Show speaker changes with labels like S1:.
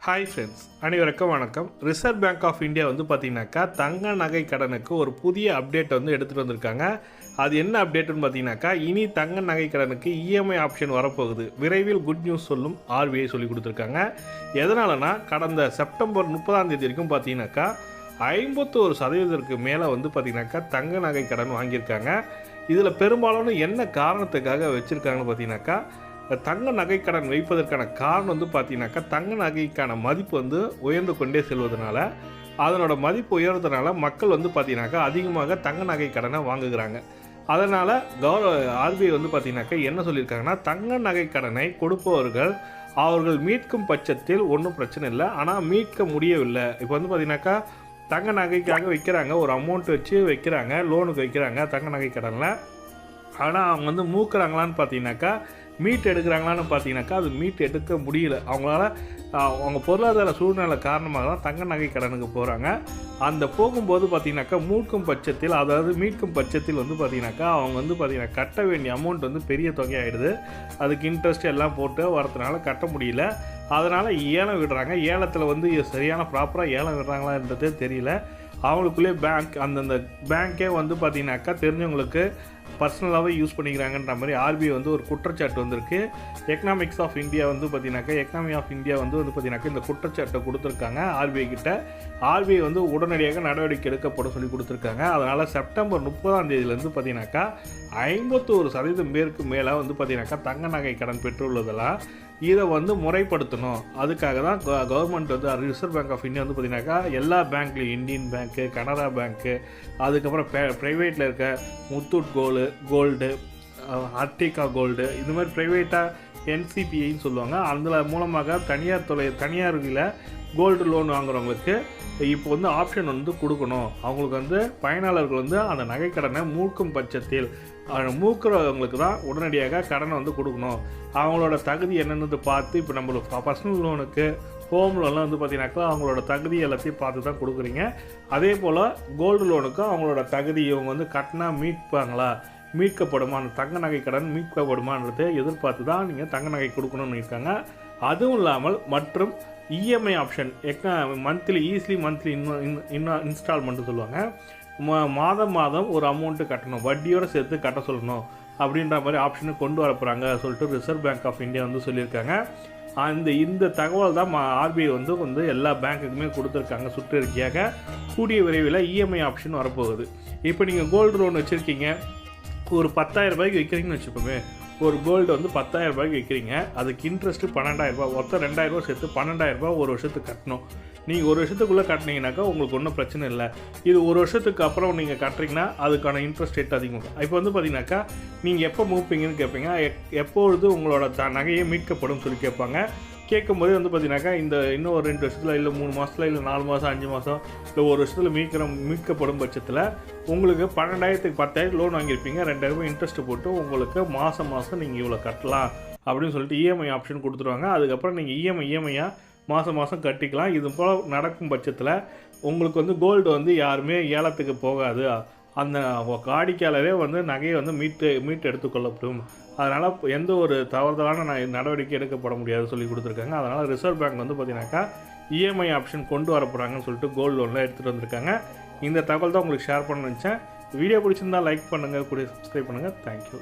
S1: Hi friends, அனைவருக்கும் வணக்கம். Reserve bank of India வந்து பார்த்தீங்கன்னாக்கா தங்க நகை கடனுக்கு ஒரு புதிய அப்டேட் வந்து எடுத்துகிட்டு வந்திருக்காங்க. அது என்ன அப்டேட்டுன்னு பார்த்தீங்கன்னாக்கா, இனி தங்க நகை கடனுக்கு இஎம்ஐ ஆப்ஷன் வரப்போகுது. விரைவில் குட் நியூஸ் சொல்லும் ஆர்பிஐ சொல்லி கொடுத்துருக்காங்க. எதனாலனா, கடந்த செப்டம்பர் 30 வரைக்கும் பார்த்தீங்கன்னாக்கா 51% மேலே வந்து பார்த்தீங்கன்னாக்கா தங்க நகை கடன் வாங்கியிருக்காங்க. இதில் பெரும்பாலான என்ன காரணத்துக்காக வச்சுருக்காங்கன்னு பார்த்தீங்கன்னாக்கா, தங்க நகை கடன் வைப்பதற்கான காரணம் வந்து பார்த்தீங்கன்னாக்கா, தங்க நகைக்கான மதிப்பு வந்து உயர்ந்து கொண்டே செல்வதனால, அதனோட மதிப்பு உயர்றதுனால மக்கள் வந்து பார்த்தீங்கன்னாக்கா அதிகமாக தங்க நகை கடனை வாங்குகிறாங்க. அதனால் ஆர்பிஐ வந்து பார்த்தீங்கன்னாக்கா என்ன சொல்லியிருக்காங்கன்னா, தங்க நகை கடனை கொடுப்பவர்கள் அவர்கள் மீட்கும் பட்சத்தில் ஒன்றும் பிரச்சனை இல்லை. ஆனால் மீட்க முடியவில்லை. இப்போ வந்து பார்த்தீங்கன்னாக்கா தங்க நகைக்காக வைக்கிறாங்க, ஒரு அமௌண்ட் வச்சு வைக்கிறாங்க, லோனுக்கு வைக்கிறாங்க தங்க நகை கடனில். ஆனால் அவங்க வந்து மூக்குறாங்களான்னு பார்த்தீங்கன்னாக்கா, மீட் எடுக்கிறாங்களான்னு பார்த்தீங்கன்னாக்கா அது மீட் எடுக்க முடியல. அவங்களால அவங்க பொருளாதார சூழ்நிலை காரணமாக தான் தங்க நகை கடனுக்கு போகிறாங்க. அந்த போகும்போது பார்த்தீங்கன்னாக்கா மீட்கும் பட்சத்தில் வந்து பார்த்தீங்கன்னாக்கா அவங்க வந்து பார்த்தீங்கன்னா கட்ட வேண்டிய அமௌண்ட் வந்து பெரிய தொகையாகிடுது. அதுக்கு இன்ட்ரெஸ்ட் எல்லாம் போட்டு வரதுனால கட்ட முடியல. அதனால் ஏலம் விடுறாங்க. ஏலத்தில் வந்து சரியான ப்ராப்பராக ஏலம் விடுறாங்களான்றதே தெரியல. அவங்களுக்குள்ளே அந்தந்த பேங்க்கே வந்து பார்த்தீங்கன்னாக்கா தெரிஞ்சவங்களுக்கு பர்சனலாகவே யூஸ் பண்ணிக்கிறாங்கன்ற மாதிரி ஆர்பிஐ வந்து ஒரு குற்றச்சாட்டு வந்திருக்கு. எக்கனாமி ஆஃப் இந்தியா வந்து பார்த்தீங்கன்னாக்கா இந்த குற்றச்சாட்டை கொடுத்துருக்காங்க ஆர்பிஐ கிட்ட. ஆர்பிஐ வந்து உடனடியாக நடவடிக்கை எடுக்கப்படும் சொல்லி கொடுத்துருக்காங்க. அதனால் செப்டம்பர் 30 பார்த்தீங்கன்னாக்கா 51% பேருக்கு மேலே வந்து பார்த்தீங்கன்னாக்கா தங்க நகை கடன் பெற்றுள்ளதெல்லாம் இதை வந்து முறைப்படுத்தணும். அதுக்காக தான் கவர்மெண்ட் வந்து ரிசர்வ் பேங்க் ஆஃப் இந்தியா வந்து பார்த்தீங்கன்னாக்கா எல்லா பேங்க்லையும் இந்தியன் பேங்க்கு, கனரா பேங்க்கு, அதுக்கப்புறம் ப்ரைவேட்டில் இருக்க முத்தூட் கோல்டு, அர்டிகா கோல்டு, இந்த மாதிரி ப்ரைவேட்டாக என்சிபிஐன்னு சொல்லுவாங்க. அதில் மூலமாக தனியார்களில் கோல்டு லோன் வாங்குறவங்களுக்கு இப்போ வந்து ஆப்ஷன் வந்து கொடுக்கணும். அவங்களுக்கு வந்து பயனாளர்கள் வந்து அந்த நகைக்கடனை மூக்கும் பட்சத்தில் மூக்குறவங்களுக்கு தான் உடனடியாக கடனை வந்து கொடுக்கணும். அவங்களோட தகுதி என்னென்னு பார்த்து, இப்போ நம்மளுக்கு பர்சனல் லோனுக்கு, ஹோம் லோன்லாம் வந்து பார்த்தீங்கன்னாக்கா அவங்களோட தகுதி எல்லாத்தையும் பார்த்து தான் கொடுக்குறீங்க. அதே போல் கோல்டு லோனுக்கும் அவங்களோட தகுதி இவங்க வந்து கட்டினா மீட்கப்படுமா, அந்த தங்க நகை கடன் மீட்கப்படுமான்றதை எதிர்பார்த்து தான் நீங்கள் தங்க நகை கொடுக்கணும்னு இருக்காங்க. அதுவும் இல்லாமல் மற்றும் இஎம்ஐ ஆப்ஷன் மந்த்லி இன்ஸ்டால்மெண்ட்டு சொல்லுவாங்க. மாதம் ஒரு அமௌண்ட்டு கட்டணும், வட்டியோடு சேர்த்து கட்ட சொல்லணும் அப்படின்ற மாதிரி ஆப்ஷனை கொண்டு வர போகிறாங்க சொல்லிட்டு ரிசர்வ் பேங்க் ஆஃப் இந்தியா வந்து சொல்லியிருக்காங்க. இந்த தகவல் தான் ஆர்பிஐ வந்து எல்லா பேங்க்குக்குமே கொடுத்துருக்காங்க சுற்றறிக்கையாக. கூடிய விரைவில் இஎம்ஐ ஆப்ஷன் வரப்போகுது. இப்போ நீங்கள் கோல்டு லோன் வச்சுருக்கீங்க, ஒரு 10,000 ரூபாய்க்கு விற்கிறீங்கன்னு வச்சுப்போமே. ஒரு கோல்டு வந்து 10,000 ரூபாய்க்கு விற்கிறீங்க, அதுக்கு இன்ட்ரெஸ்ட்டு 12,000 ரூபா, மொத்தம் 2,000 ரூபா சேர்த்து 12,000 ரூபா ஒரு வருஷத்துக்கு கட்டணும். நீங்கள் ஒரு வருஷத்துக்குள்ளே கட்டினீங்கன்னாக்கா உங்களுக்கு ஒன்றும் பிரச்சனை இல்லை. இது ஒரு வருஷத்துக்கு அப்புறம் நீங்கள் கட்டுறீங்கன்னா அதுக்கான இன்ட்ரெஸ்ட் ரேட் அதிகமாக. இப்போ வந்து பார்த்தீங்கன்னாக்கா நீங்கள் எப்போ மூப்பீங்கன்னு கேட்பீங்க. எப்பொழுது உங்களோட நகையை மீட்கப்படும் சொல்லி கேட்பாங்க. கேட்கும்போது வந்து பார்த்தீங்கன்னாக்கா இன்னும் ஒரு 2 வருஷத்தில், இல்லை 3 மாதத்தில், இல்லை 4 மாதம், 5 மாதம், இல்லை ஒரு வருஷத்தில் மீட்கப்படும் பட்சத்தில் உங்களுக்கு 12,000க்கு 10,000 லோன் வாங்கியிருப்பீங்க. 2,000 இன்ட்ரெஸ்ட் போட்டு உங்களுக்கு மாதம் நீங்கள் இவ்வளோ கட்டலாம் அப்படின்னு சொல்லிட்டு இஎம்ஐ ஆப்ஷன் கொடுத்துருவாங்க. அதுக்கப்புறம் நீங்கள் இஎம்ஐயாக மாதம் கட்டிக்கலாம். இது போல் நடக்கும் பட்சத்தில் உங்களுக்கு வந்து கோல்டு வந்து யாருமே ஏலத்துக்கு போகாது. அந்த வாடிக்கையாளரே வந்து நகையை வந்து மீட்டு எடுத்துக்கொள்ளப்படும். அதனால் எந்த ஒரு தவறுதலான நடவடிக்கை எடுக்கப்பட முடியாது சொல்லி கொடுத்துருக்காங்க. அதனால் ரிசர்வ் பேங்க் வந்து பார்த்தீங்கன்னாக்கா இஎம்ஐ ஆப்ஷன் கொண்டு வர போகிறாங்கன்னு சொல்லிட்டு கோல்டு லோனில் எடுத்துகிட்டு வந்திருக்காங்க. இந்த தகவல் தான் உங்களுக்கு ஷேர் பண்ண நினச்சேன். வீடியோ பிடிச்சிருந்தால் லைக் பண்ணுங்கள், கூட சப்ஸ்கிரைப் பண்ணுங்கள். தேங்க்யூ.